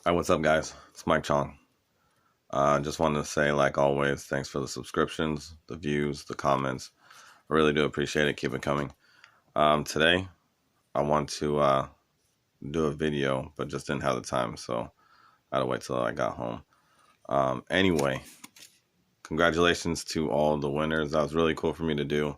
Hi, what's up, guys? It's Mike Chong. Just wanted to say, like always, thanks for the subscriptions, the views, the comments. I really do appreciate it. Keep it coming. Today, I want to do a video, but just didn't have the time, so I had to wait till I got home. Anyway, congratulations to all the winners. That was really cool for me to do.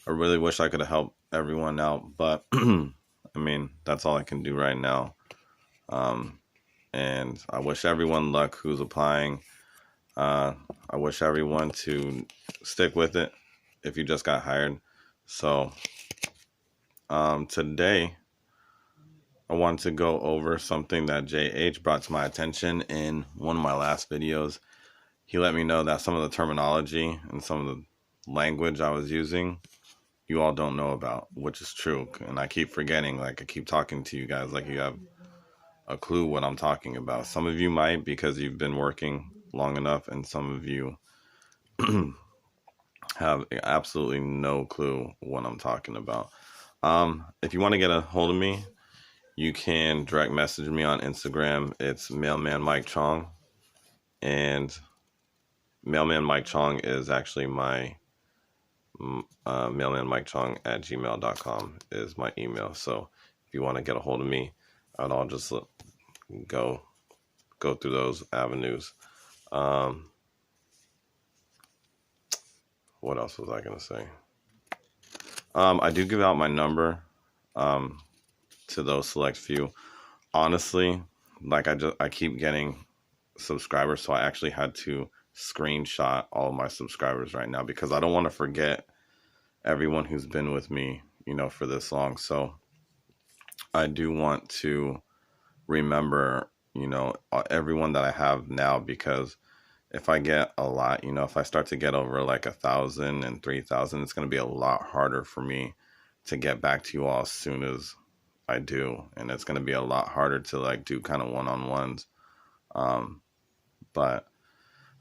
I really wish I could have helped everyone out, but I mean, that's all I can do right now. And I wish everyone luck who's applying. I wish everyone to stick with it if you just got hired. So today I want to go over something that JH brought to my attention in one of my last videos. He let me know that some of the terminology and some of the language I was using you all don't know about, which is true. And I keep forgetting, like I keep talking to you guys like you have a clue what I'm talking about. Some of you might because you've been working long enough, and some of you have absolutely no clue what I'm talking about. If you want to get a hold of me, you can direct message me on Instagram. It's MailmanMikeChong, and MailmanMikeChong is actually my MailmanMikeChong@gmail.com is my email. So if you want to get a hold of me, I'll just go through those avenues. What else was I going to say? I do give out my number to those select few. Honestly, like I keep getting subscribers, so I actually had to screenshot all of my subscribers right now because I don't want to forget everyone who's been with me, for this long. So I do want to remember, everyone that I have now, because if I get a lot, if I start to get over like 1,000 and 3,000, it's going to be a lot harder for me to get back to you all as soon as I do. And it's going to be a lot harder to like do kind of one-on-ones. But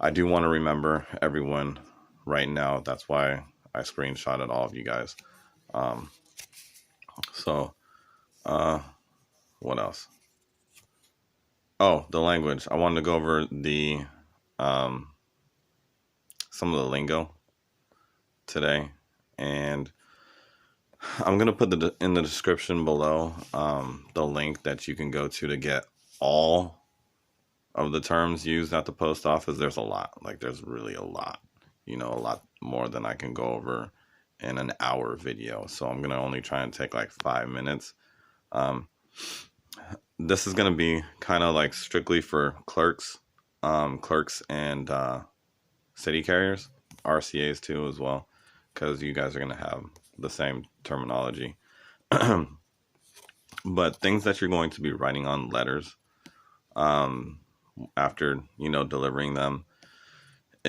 I do want to remember everyone right now. That's why I screenshotted all of you guys. What else? Oh, the language. I wanted to go over the some of the lingo today, and I'm gonna put in the description below the link that you can go to get all of the terms used at the post office. There's a lot. Like there's really a lot. A lot more than I can go over in an hour video. So I'm gonna only try and take like 5 minutes. This is gonna be kind of like strictly for clerks and city carriers, RCAs too as well, because you guys are gonna have the same terminology. But things that you're going to be writing on letters after delivering them,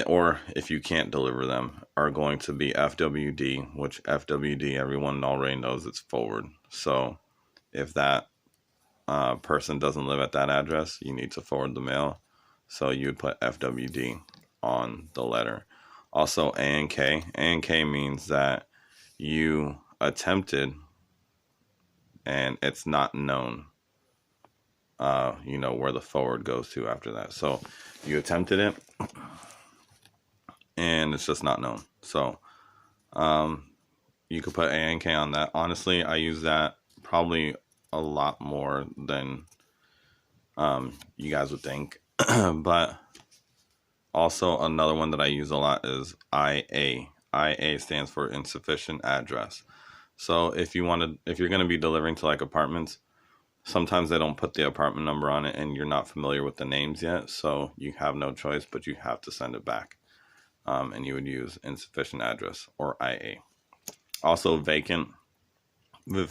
or if you can't deliver them, are going to be FWD, which FWD everyone already knows it's forward. So if that person doesn't live at that address, you need to forward the mail, so you would put FWD on the letter. Also ANK means that you attempted and it's not known where the forward goes to after that. So you attempted it and it's just not known. So you could put ANK on that. Honestly, I use that probably a lot more than you guys would think. But also another one that I use a lot is IA. IA stands for insufficient address. So if you're going to be delivering to like apartments, sometimes they don't put the apartment number on it and you're not familiar with the names yet. So you have no choice, but you have to send it back. And you would use insufficient address or IA. Also vacant. The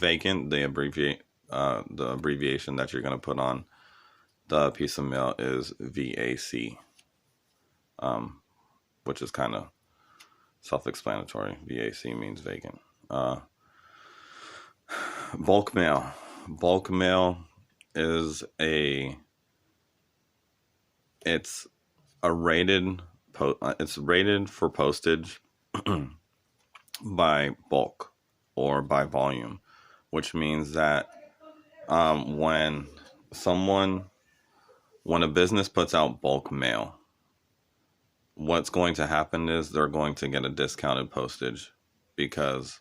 abbreviation that you're going to put on the piece of mail is VAC, which is kind of self-explanatory. VAC means vacant. Bulk mail. Bulk mail is it's rated for postage by bulk or by volume, which means that when someone When a business puts out bulk mail, what's going to happen is they're going to get a discounted postage because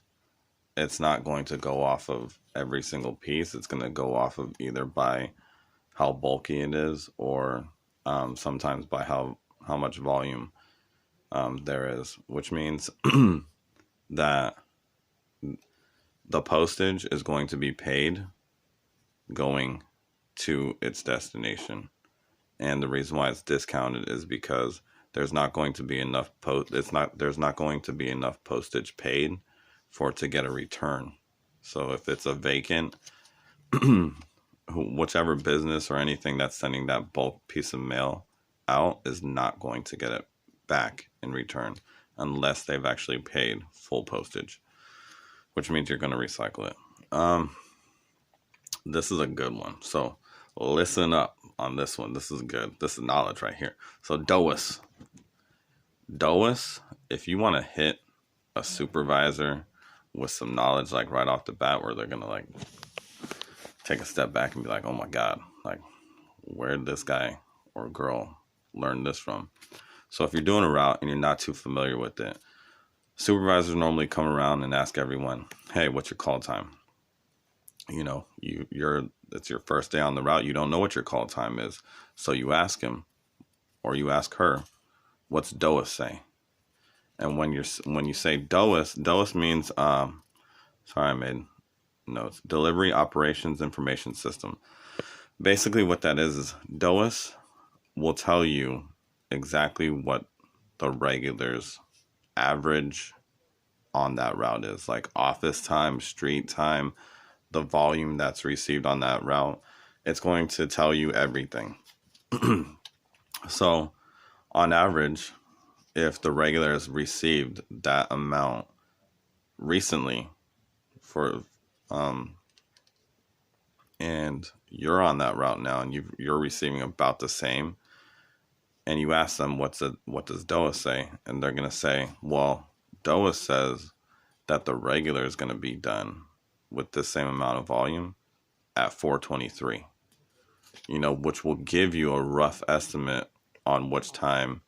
it's not going to go off of every single piece. It's going to go off of either by how bulky it is or sometimes by how much volume there is, which means that the postage is going to be paid going to its destination. And the reason why it's discounted is because there's not going to be enough there's not going to be enough postage paid for it to get a return. So if it's a vacant, whichever business or anything that's sending that bulk piece of mail out is not going to get it back in return unless they've actually paid full postage, which means you're going to recycle it. This is a good one. So listen up on this one. This is good. This is knowledge right here. So DOUS, if you want to hit a supervisor with some knowledge, like right off the bat, where they're going to like take a step back and be like, oh my God, like where did this guy or girl learn this from? So if you're doing a route and you're not too familiar with it, supervisors normally come around and ask everyone, hey, what's your call time? You know, it's your first day on the route. You don't know what your call time is. So you ask him or you ask her, what's DOUS say? And when you say DOUS means, sorry, I made notes, Delivery Operations Information System. Basically what that is DOUS will tell you exactly what the regulars average on that route is, like office time, street time, the volume that's received on that route. It's going to tell you everything. So on average, if the regulars received that amount recently for and you're on that route now and you're receiving about the same, and you ask them what does DOUS say, and they're going to say, well, DOUS says that the regular is going to be done with the same amount of volume at 4:23, you know, which will give you a rough estimate on which time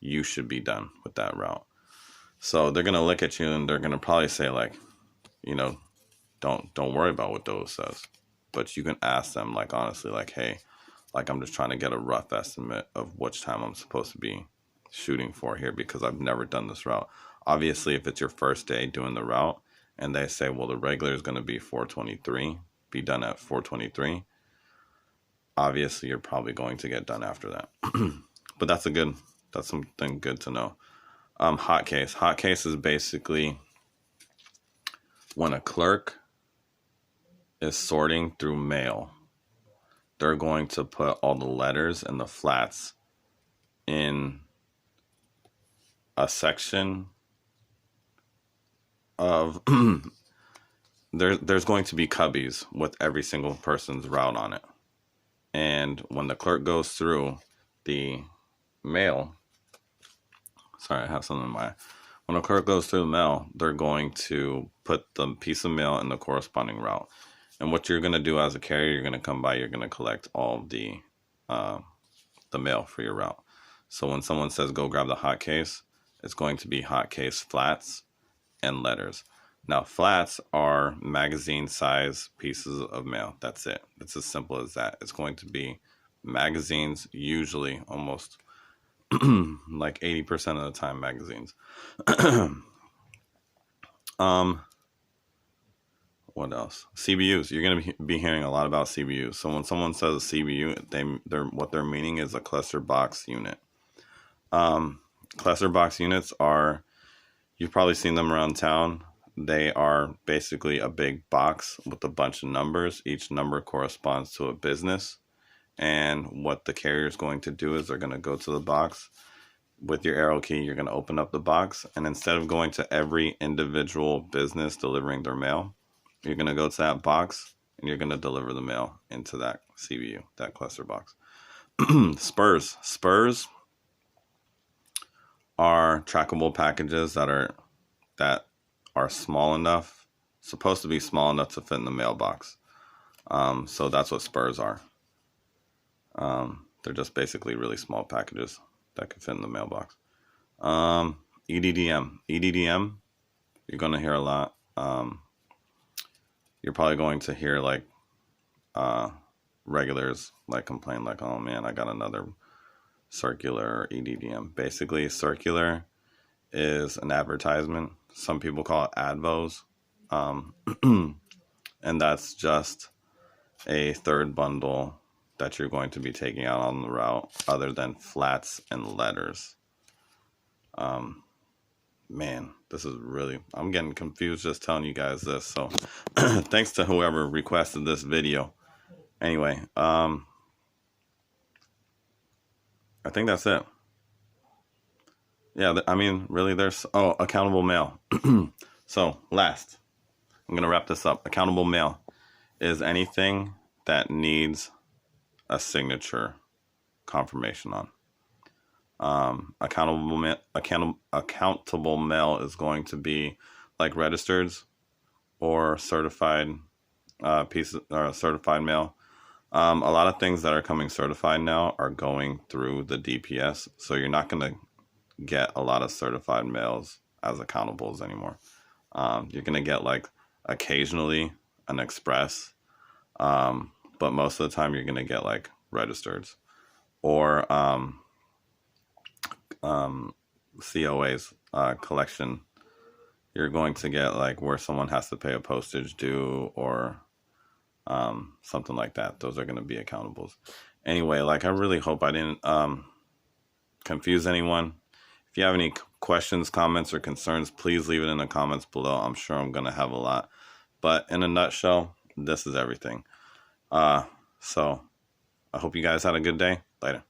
you should be done with that route. So they're going to look at you and they're going to probably say like, you know, don't worry about what DOUS says, but you can ask them like honestly, like, hey, like I'm just trying to get a rough estimate of which time I'm supposed to be shooting for here because I've never done this route. Obviously, if it's your first day doing the route and they say, well, the regular is going to be 4:23, be done at 4:23, obviously you're probably going to get done after that. But that's something good to know. Hot case is basically when a clerk is sorting through mail, they're going to put all the letters and the flats in a section of there's going to be cubbies with every single person's route on it. And when the clerk goes through the mail, sorry, I have something in my, when a clerk goes through the mail, they're going to put the piece of mail in the corresponding route. And what you're going to do as a carrier, you're going to come by, you're going to collect all the mail for your route. So when someone says, go grab the hot case, it's going to be hot case flats and letters. Now, flats are magazine size pieces of mail. That's it. It's as simple as that. It's going to be magazines, usually almost like 80% of the time magazines. What else? CBUs. You're going to be hearing a lot about CBUs. So when someone says a CBU, what they're meaning is a cluster box unit. Cluster box units are, you've probably seen them around town. They are basically a big box with a bunch of numbers. Each number corresponds to a business. And what the carrier is going to do is they're going to go to the box. With your arrow key, you're going to open up the box. And instead of going to every individual business delivering their mail, you're going to go to that box and you're going to deliver the mail into that CBU, that cluster box. Spurs are trackable packages that are small enough, supposed to be small enough to fit in the mailbox. So that's what spurs are. They're just basically really small packages that could fit in the mailbox. EDDM. EDDM, you're going to hear a lot. You're probably going to hear like regulars like complain like, oh man, I got another circular EDDM. Basically, circular is an advertisement. Some people call it advos. And that's just a third bundle that you're going to be taking out on the route other than flats and letters. Man, this is really, I'm getting confused just telling you guys this. So thanks to whoever requested this video. Anyway, I think that's it. Yeah, I mean, really, there's, accountable mail. So last, I'm going to wrap this up. Accountable mail is anything that needs a signature confirmation on. Accountable mail is going to be like registered or certified pieces or certified mail. A lot of things that are coming certified now are going through the DPS, so you're not going to get a lot of certified mails as accountables anymore. You're going to get like occasionally an express, but most of the time you're going to get like registered or COAs, collection. You're going to get like where someone has to pay a postage due or something like that. Those are going to be accountables. Anyway, like I really hope I didn't confuse anyone. If you have any questions, comments, or concerns, please leave it in the comments below. I'm sure I'm going to have a lot. But in a nutshell, this is everything. So I hope you guys had a good day. Later.